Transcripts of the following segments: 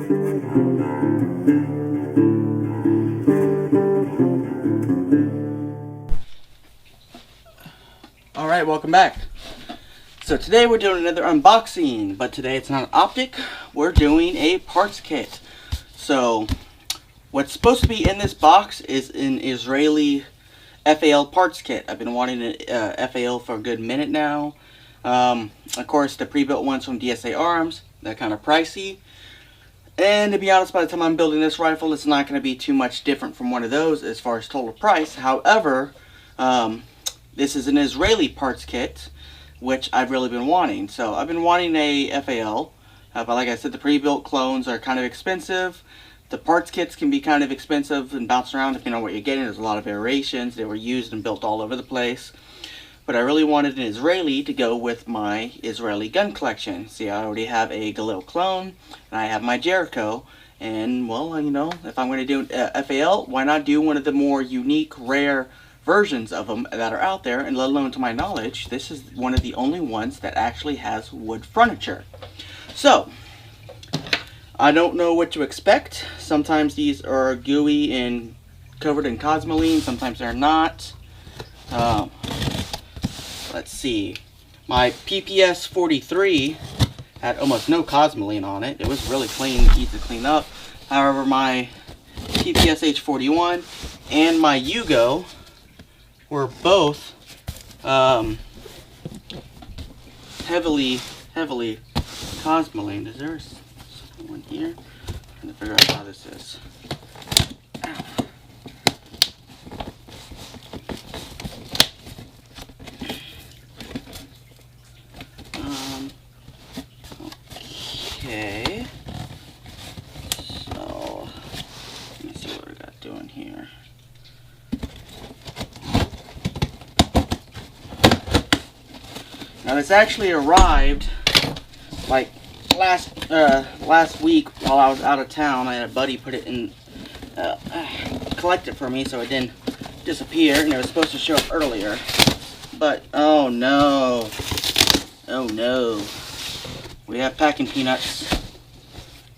Alright, welcome back. So today we're doing another unboxing, but today it's not an optic, we're doing a parts kit. So what's supposed to be in this box is an Israeli FAL parts kit. I've been wanting an FAL for a good minute now. Of course, the pre-built ones from DSA Arms, they're kind of pricey. And to be honest, by the time I'm building this rifle, it's not going to be too much different from one of those as far as total price. However, this is an Israeli parts kit, which I've really been wanting. So I've been wanting a FAL, but like I said, the pre-built clones are kind of expensive. The parts kits can be kind of expensive and bounce around depending on what you're getting. There's a lot of variations. They were used and built all over the place. But I really wanted an Israeli to go with my Israeli gun collection. See, I already have a Galil clone, and I have my Jericho. And, well, you know, if I'm going to do a FAL, why not do one of the more unique, rare versions of them that are out there? And let alone, to my knowledge, this is one of the only ones that actually has wood furniture. So, I don't know what to expect. Sometimes these are gooey and covered in cosmoline, sometimes they're not. Let's see. My PPS 43 had almost no cosmoline on it. It was really clean, easy to clean up. However, my PPS H41 and my Yugo were both heavily cosmoline. Is there someone here? I'm trying to figure out how this is. Ow. Okay. So let me see what we got doing here. Now this actually arrived like last week while I was out of town. I had a buddy put it in, collect it for me so it didn't disappear, and it was supposed to show up earlier. But oh no, we have packing peanuts.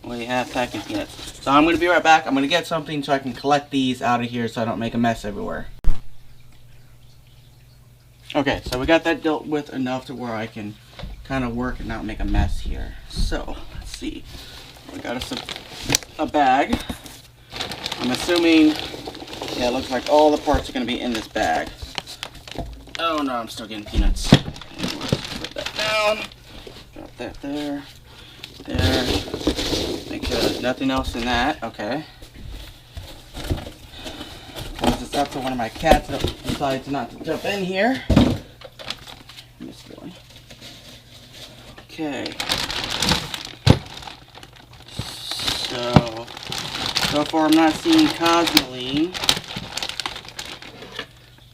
So I'm going to be right back. I'm going to get something so I can collect these out of here so I don't make a mess everywhere. Okay, so we got that dealt with enough to where I can kind of work and not make a mess here. So, let's see. We got us a bag. I'm assuming, yeah, it looks like all the parts are going to be in this bag. Oh no, I'm still getting peanuts. Put that down. Drop that there. Make sure there's nothing else in that. Okay. Close this up so one of my cats decides not to jump in here. This one. Okay. So far I'm not seeing cosmoline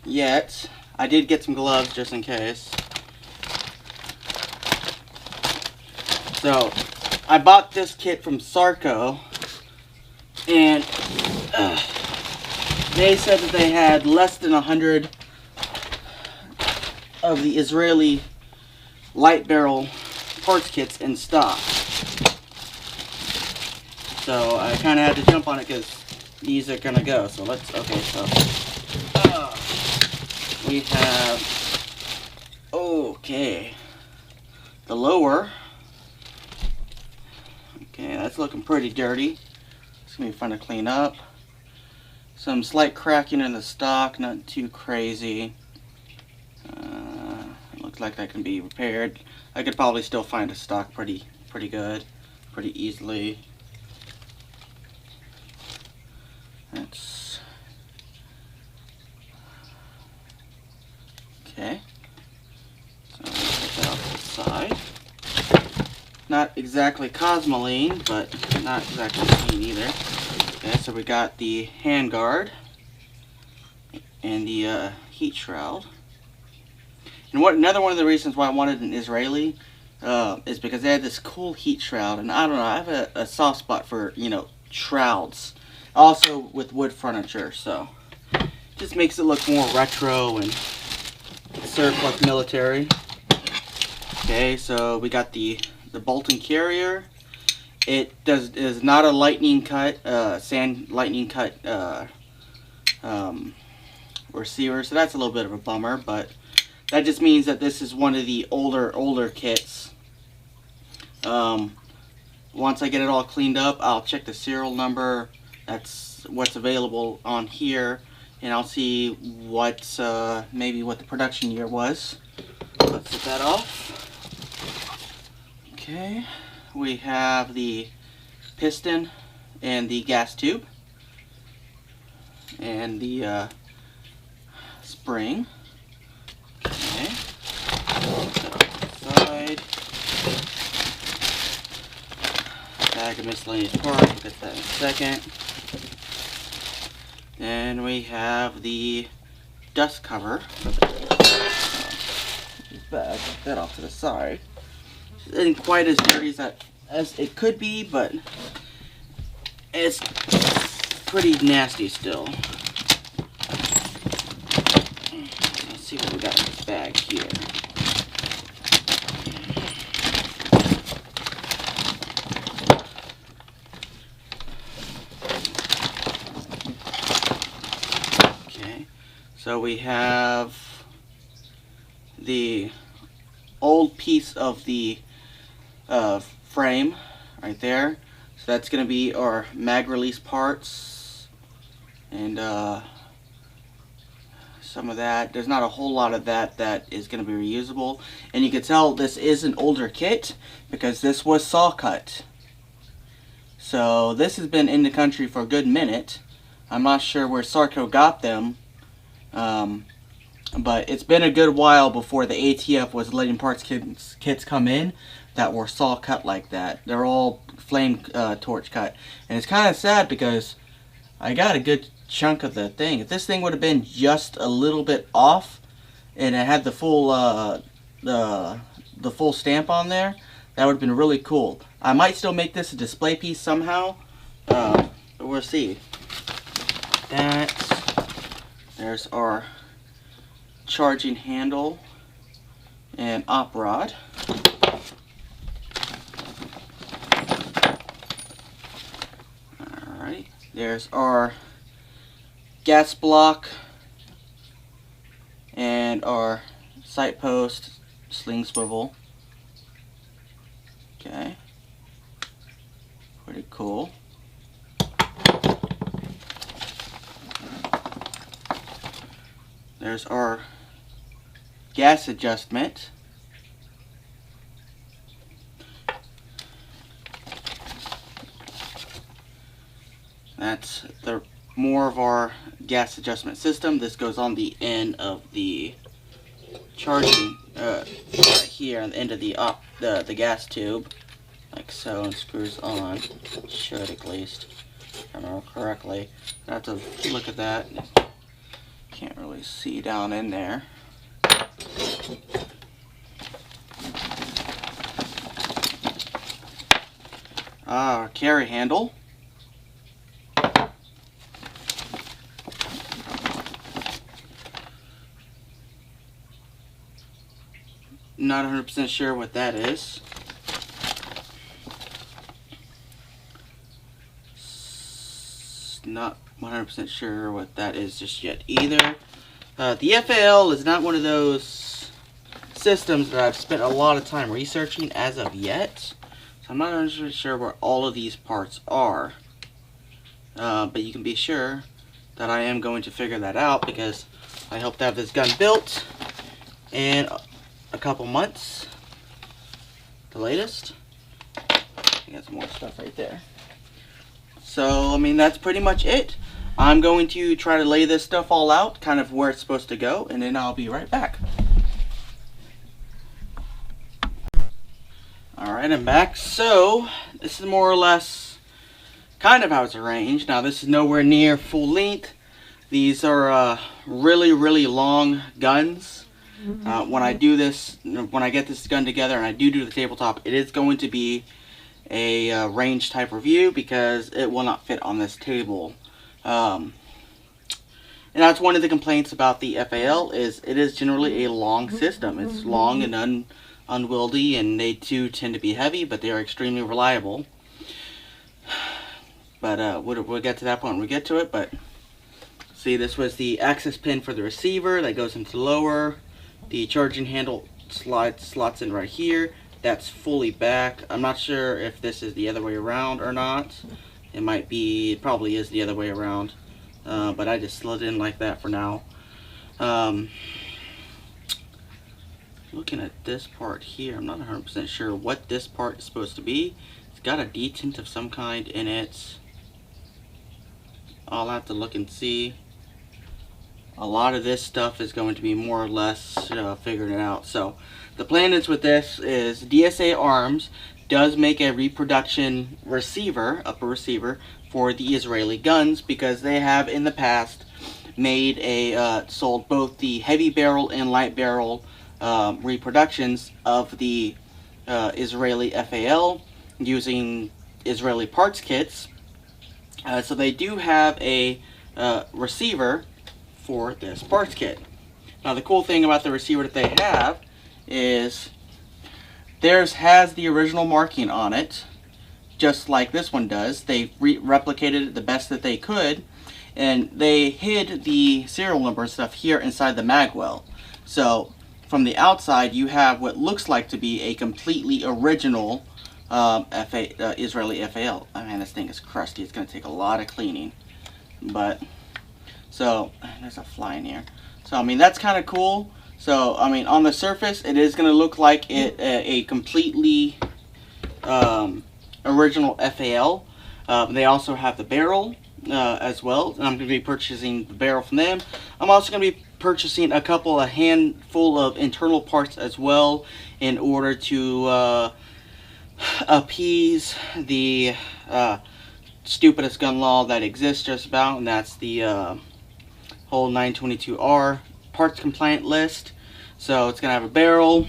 yet. I did get some gloves just in case. So, I bought this kit from Sarco, and they said that they had less than 100 of the Israeli light barrel parts kits in stock. So I kind of had to jump on it because these are gonna go. So let's, okay, so we have, okay, the lower. Okay, that's looking pretty dirty. It's gonna be fun to clean up. Some slight cracking in the stock, not too crazy. It looks like that can be repaired. I could probably still find a stock pretty good, pretty easily. That's okay. So I'm gonna put that off to the side. Not exactly cosmoline, but not exactly clean either. Okay, so we got the handguard and the heat shroud. And another one of the reasons why I wanted an Israeli is because they had this cool heat shroud, and I don't know, I have a soft spot for, you know, shrouds. Also with wood furniture, so just makes it look more retro and surplus military. Okay, so we got the Bolton carrier is not a lightning cut, sand lightning cut receiver, so that's a little bit of a bummer, but that just means that this is one of the older kits. Once I get it all cleaned up, I'll check the serial number. That's what's available on here, and I'll see what maybe what the production year was. Let's set that off. Okay, we have the piston and the gas tube and the spring. Okay, side. Bag of miscellaneous parts, we'll get that in a second. Then we have the dust cover. Bag, put that off to the side. It isn't quite as dirty as it could be, but it's pretty nasty still. Let's see what we got in this bag here. So we have the old piece of the frame right there. So that's going to be our mag release parts and some of that. There's not a whole lot of that is going to be reusable. And you can tell this is an older kit because this was saw cut. So this has been in the country for a good minute. I'm not sure where Sarco got them. But it's been a good while before the ATF was letting parts kits come in that were saw cut like that. They're all flame torch cut. And it's kind of sad because I got a good chunk of the thing. If this thing would have been just a little bit off and it had the full the full stamp on there, that would have been really cool. I might still make this a display piece somehow, but we'll see. There's our charging handle and op rod. Alright, there's our gas block and our sight post sling swivel. Okay, pretty cool. There's our gas adjustment. That's the more of our gas adjustment system. This goes on the end of the charging right here on the end of the gas tube, like so, and screws on. Should at least, if I remember correctly. I have to look at that. Can't really see down in there. Our carry handle. Not 100% sure what that is. Not 100% sure what that is just yet either. The FAL is not one of those systems that I've spent a lot of time researching as of yet. So I'm not 100% sure where all of these parts are. But you can be sure that I am going to figure that out because I hope to have this gun built in a couple months. The latest. I got some more stuff right there. So, I mean, that's pretty much it. I'm going to try to lay this stuff all out, kind of where it's supposed to go, and then I'll be right back. Alright, I'm back. So, this is more or less kind of how it's arranged. Now, this is nowhere near full length. These are really, really long guns. When I do this, when I get this gun together and I do the tabletop, it is going to be a range type review because it will not fit on this table. And that's one of the complaints about the FAL is it is generally a long system. It's long and unwieldy, and they too tend to be heavy, but they are extremely reliable. but we'll get to that point when we get to it. But see, this was the access pin for the receiver that goes into the lower. The charging handle slots in right here. That's fully back. I'm not sure if this is the other way around or not. It might be, it probably is the other way around. But I just slid in like that for now. Looking at this part here, I'm not 100% sure what this part is supposed to be. It's got a detent of some kind in it. I'll have to look and see. A lot of this stuff is going to be more or less figuring it out. So the plan is with this is DSA Arms does make a reproduction receiver, upper receiver, for the Israeli guns, because they have in the past made sold both the heavy barrel and light barrel reproductions of the Israeli FAL using Israeli parts kits. So they do have a receiver for this parts kit. Now the cool thing about the receiver that they have is theirs has the original marking on it, just like this one does. They replicated it the best that they could, and they hid the serial number and stuff here inside the magwell. So from the outside you have what looks like to be a completely original Israeli FAL. I mean, this thing is crusty. It's going to take a lot of cleaning. But so there's a fly in here. So I mean, that's kind of cool. So I mean, on the surface it is going to look like a completely original FAL. They also have the barrel as well, and I'm going to be purchasing the barrel from them. I'm also going to be purchasing a handful of internal parts as well in order to appease the stupidest gun law that exists just about, and that's the whole 922R parts compliant list. So it's gonna have a barrel.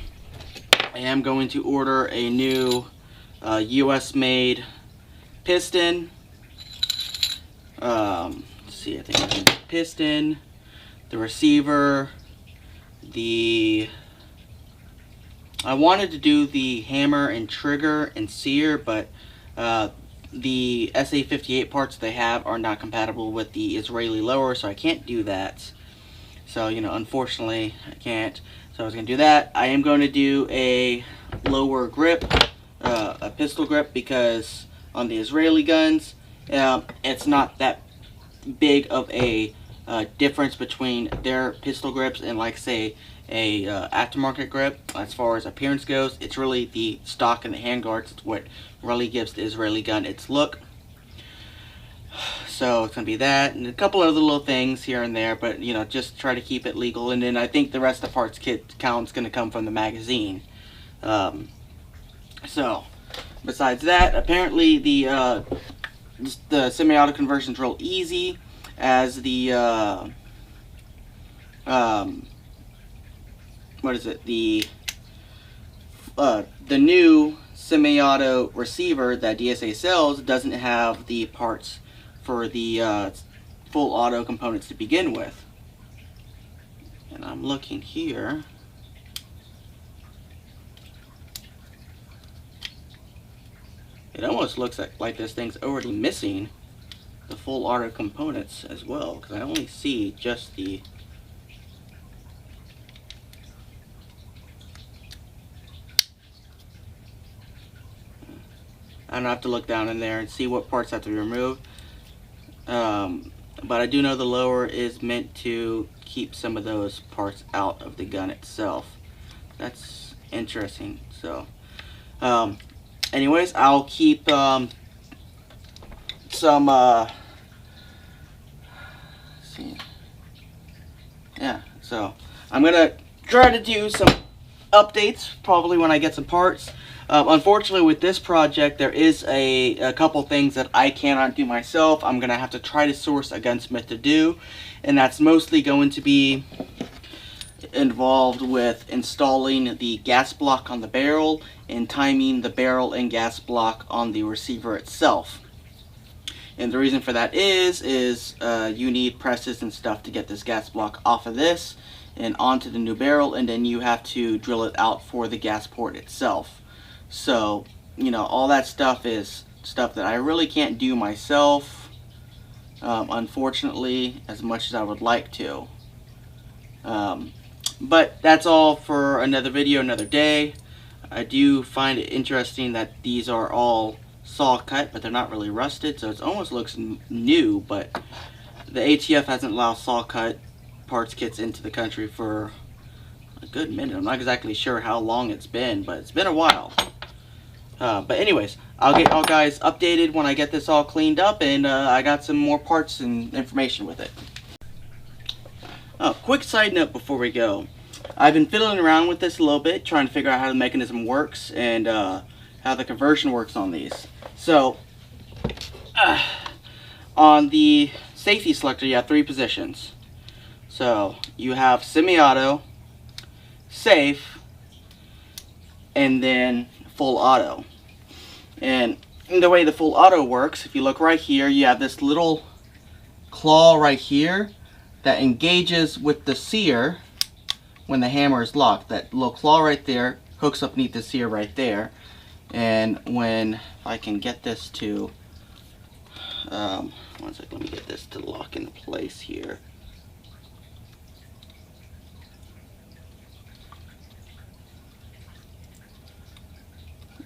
I am going to order a new US made piston. Let's see, I think I need the piston, the receiver, I wanted to do the hammer and trigger and sear, but the SA-58 parts they have are not compatible with the Israeli lower, so I can't do that. So, you know, unfortunately, I can't. So I was going to do that. I am going to do a lower grip, a pistol grip, because on the Israeli guns, it's not that big of a difference between their pistol grips and, like, say, a aftermarket grip. As far as appearance goes, it's really the stock and the handguards. It's what really gives the Israeli gun its look. So it's gonna be that and a couple other little things here and there, but you know, just try to keep it legal. And then I think the rest of the parts kit count's gonna come from the magazine. So besides that, apparently the semi-auto conversion is real easy, as the what is it, the new semi-auto receiver that DSA sells doesn't have the parts for the full auto components to begin with. And I'm looking here. It almost looks like this thing's already missing the full auto components as well, because I only see just the I don't have to look down in there and see what parts have to be removed. But I do know the lower is meant to keep some of those parts out of the gun itself. That's interesting. So, anyways, I'll keep some, let's see. Yeah, so I'm gonna try to do some updates probably when I get some parts. Unfortunately, with this project, there is a couple things that I cannot do myself. I'm going to have to try to source a gunsmith to do, and that's mostly going to be involved with installing the gas block on the barrel and timing the barrel and gas block on the receiver itself. And the reason for that is you need presses and stuff to get this gas block off of this and onto the new barrel, and then you have to drill it out for the gas port itself. So, you know, all that stuff is stuff that I really can't do myself, unfortunately, as much as I would like to. But that's all for another video, another day. I do find it interesting that these are all saw cut, but they're not really rusted, so it almost looks new, but the ATF hasn't allowed saw cut parts kits into the country for a good minute. I'm not exactly sure how long it's been, but it's been a while. But anyways, I'll get y'all guys updated when I get this all cleaned up, and I got some more parts and information with it. Oh, quick side note before we go. I've been fiddling around with this a little bit, trying to figure out how the mechanism works and how the conversion works on these. So, on the safety selector, you have 3 positions. So, you have semi-auto, safe, and then full auto. And the way the full auto works, if you look right here, you have this little claw right here that engages with the sear when the hammer is locked. That little claw right there hooks up beneath the sear right there. And when, if I can get this to, one second, let me get this to lock into place here.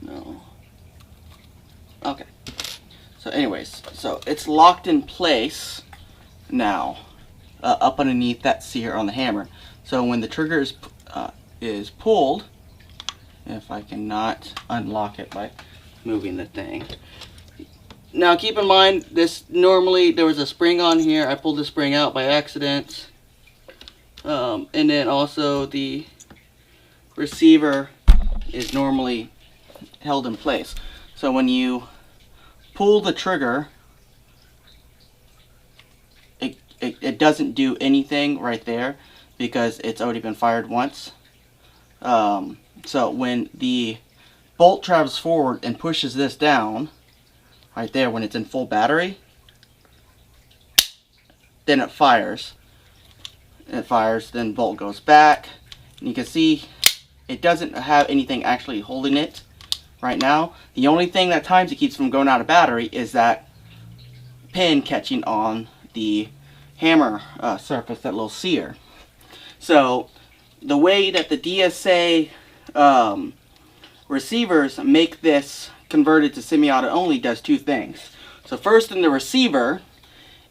No. Okay. So anyways, so it's locked in place now, up underneath that sear on the hammer. So when the trigger is pulled, if I cannot unlock it by moving the thing. Now keep in mind, this normally, there was a spring on here. I pulled the spring out by accident. And then also the receiver is normally held in place. So when you pull the trigger, it doesn't do anything right there because it's already been fired once. So when the bolt travels forward and pushes this down, right there when it's in full battery, then it fires. It fires, then bolt goes back. And you can see it doesn't have anything actually holding it right now. The only thing that times it keeps from going out of battery is that pin catching on the hammer surface, that little sear. So the way that the DSA receivers make this converted to semi-auto only does 2 things. So first, in the receiver,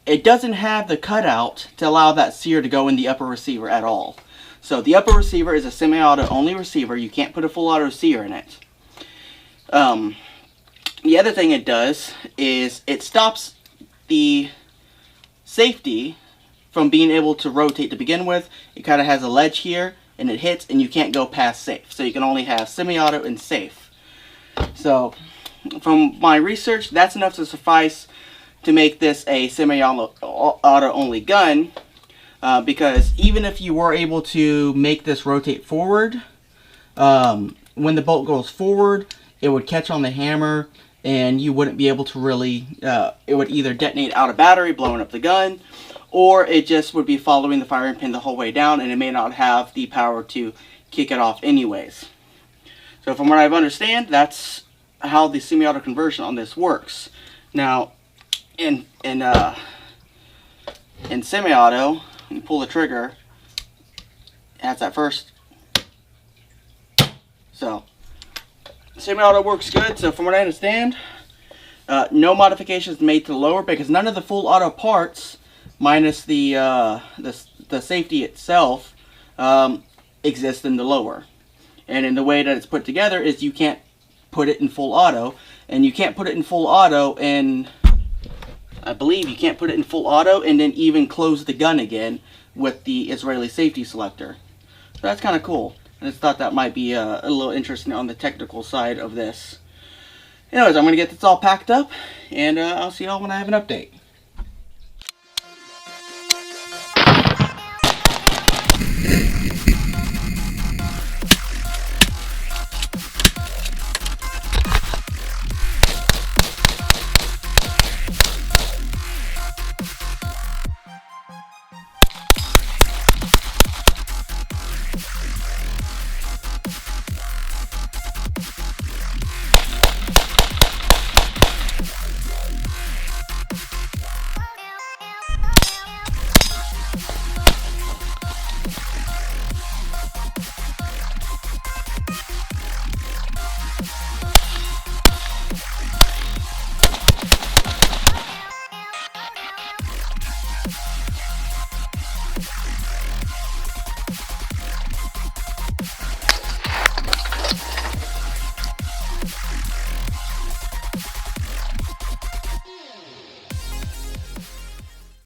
it doesn't have the cutout to allow that sear to go in the upper receiver at all. So the upper receiver is a semi-auto only receiver. You can't put a full auto sear in it. The other thing it does is it stops the safety from being able to rotate to begin with. It kind of has a ledge here and it hits and you can't go past safe. So you can only have semi-auto and safe. So from my research, that's enough to suffice to make this a semi-auto only gun, because even if you were able to make this rotate forward, when the bolt goes forward, it would catch on the hammer and you wouldn't be able to really, it would either detonate out of battery, blowing up the gun, or it just would be following the firing pin the whole way down and it may not have the power to kick it off anyways. So from what I understand, that's how the semi-auto conversion on this works. Now, in semi-auto, when you pull the trigger, it has that first. So semi-auto works good. So from what I understand, no modifications made to the lower, because none of the full auto parts, minus the safety itself, exist in the lower. And in the way that it's put together is you can't put it in full auto, and you can't put it in full auto, and I believe you can't put it in full auto and then even close the gun again with the Israeli safety selector. So that's kind of cool. I just thought that might be a little interesting on the technical side of this. Anyways, I'm going to get this all packed up, and I'll see y'all when I have an update.